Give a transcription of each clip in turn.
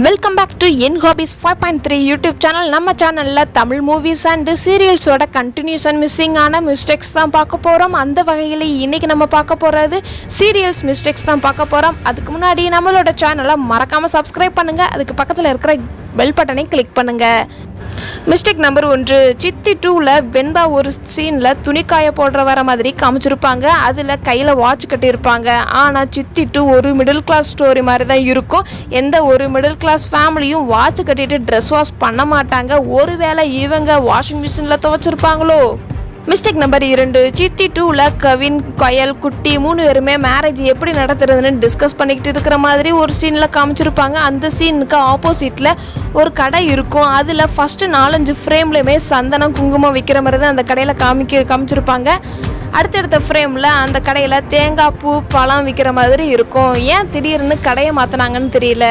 Welcome back to என் hobbies 5.3 YouTube channel. நம்ம சேனலில் தமிழ் மூவிஸ் அண்ட் சீரியல்ஸோட கண்டினியூஷன் மிஸ்ஸிங் ஆன மிஸ்டேக்ஸ் தான் பார்க்க போகிறோம். அந்த வகையில் இன்றைக்கி நம்ம பார்க்க போகிறது சீரியல்ஸ் மிஸ்டேக்ஸ் தான் பார்க்க போகிறோம். அதுக்கு முன்னாடி நம்மளோட சேனலை மறக்காமல் சப்ஸ்கிரைப் பண்ணுங்கள். அதுக்கு பக்கத்தில் இருக்கிற பெல் பட்டனை கிளிக் பண்ணுங்கள். மிஸ்டேக் நம்பர் 1, சித்தி 2ல் வெண்பா ஒரு சீனில் துணிக்காய போடுற வர மாதிரி காமிச்சிருப்பாங்க. அதில் கையில் வாட்ச் கட்டியிருப்பாங்க. ஆனால் சித்தி 2 ஒரு மிடில் கிளாஸ் ஸ்டோரி மாதிரி தான் இருக்கும். எந்த ஒரு மிடில் கிளாஸ் ஃபேமிலியும் வாட்ச் கட்டிட்டு ட்ரெஸ் வாஷ் பண்ண மாட்டாங்க. ஒருவேளை இவங்க வாஷிங் மிஷினில் துவைச்சிருப்பாங்களோ? மிஸ்டேக் நம்பர் 2, சித்தி 2ல் கவின், கயல், குட்டி 3 பேருமே மேரேஜ் எப்படி நடத்துறதுன்னு டிஸ்கஸ் பண்ணிக்கிட்டு இருக்கிற மாதிரி ஒரு சீனில் காமிச்சிருப்பாங்க. அந்த சீனுக்கு ஆப்போசிட்டில் ஒரு கடை இருக்கும். அதில் ஃபஸ்ட்டு 4-5 ஃப்ரேம்லையுமே சந்தனம், குங்குமம் விற்கிற மாதிரி தான் அந்த கடையில் காமிச்சிருப்பாங்க. அடுத்தடுத்த ஃப்ரேமில் அந்த கடையில் தேங்காய் பூ, பழம் விற்கிற மாதிரி இருக்கும். ஏன் திடீர்னு கடையை மாற்றினாங்கன்னு தெரியல.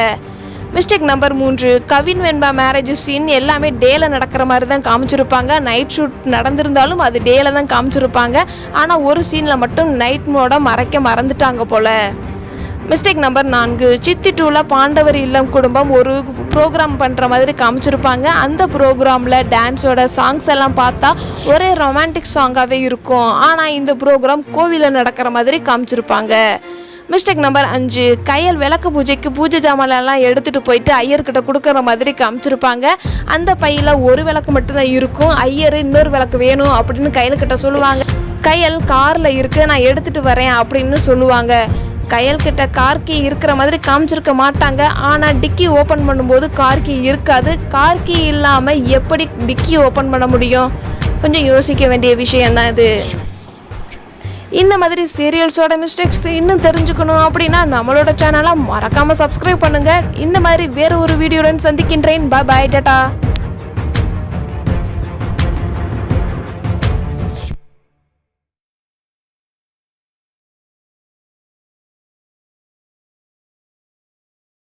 மிஸ்டேக் நம்பர் 3, கவின் வெண்பா மேரேஜ் சீன் எல்லாமே டேல நடக்கிற மாதிரி தான் காமிச்சிருப்பாங்க. நைட் ஷூட் நடந்திருந்தாலும் அது டேல தான் காமிச்சிருப்பாங்க. ஆனால் ஒரு சீனில் மட்டும் நைட் மோட மறந்துட்டாங்க போல. மிஸ்டேக் நம்பர் 4, சித்தி 2ல் பாண்டவர் இல்லம் குடும்பம் ஒரு ப்ரோக்ராம் பண்ணுற மாதிரி காமிச்சிருப்பாங்க. அந்த ப்ரோக்ராமில் டான்ஸோட சாங்ஸ் எல்லாம் பார்த்தா ஒரே ரொமான்டிக் சாங்காகவே இருக்கும். ஆனால் இந்த ப்ரோக்ராம் கோவிலில் நடக்கிற மாதிரி காமிச்சிருப்பாங்க. மிஸ்டேக் நம்பர் 5, கயல் விளக்கு பூஜைக்கு பூஜை ஜாமான்லாம் எடுத்துகிட்டு போயிட்டு ஐயர்கிட்ட கொடுக்குற மாதிரி காமிச்சிருப்பாங்க. அந்த பையில் ஒரு விளக்கு மட்டும்தான் இருக்கும். ஐயர் இன்னொரு விளக்கு வேணும் அப்படின்னு கையல்கிட்ட சொல்லுவாங்க. கயல் காரில் இருக்குது, நான் எடுத்துகிட்டு வரேன் அப்படின்னு சொல்லுவாங்க. கயல்கிட்ட கார் கீ இருக்கிற மாதிரி காமிச்சிருக்க மாட்டாங்க. ஆனால் டிக்கி ஓப்பன் பண்ணும்போது கார் கீ இருக்காது. கார் கீ இல்லாமல் எப்படி டிக்கி ஓப்பன் பண்ண முடியும்? கொஞ்சம் யோசிக்க வேண்டிய விஷயந்தான் இது. இந்த மாதிரி சீரியல்ஸோட மிஸ்டேக்ஸ் இன்னும் தெரிஞ்சுக்கணும் அப்படின்னா நம்மளோட சேனலை மறக்காமல் சப்ஸ்கிரைப் பண்ணுங்கள். இந்த மாதிரி வேறு ஒரு வீடியோடன் சந்திக்கின்றேன். பாய் டாடா.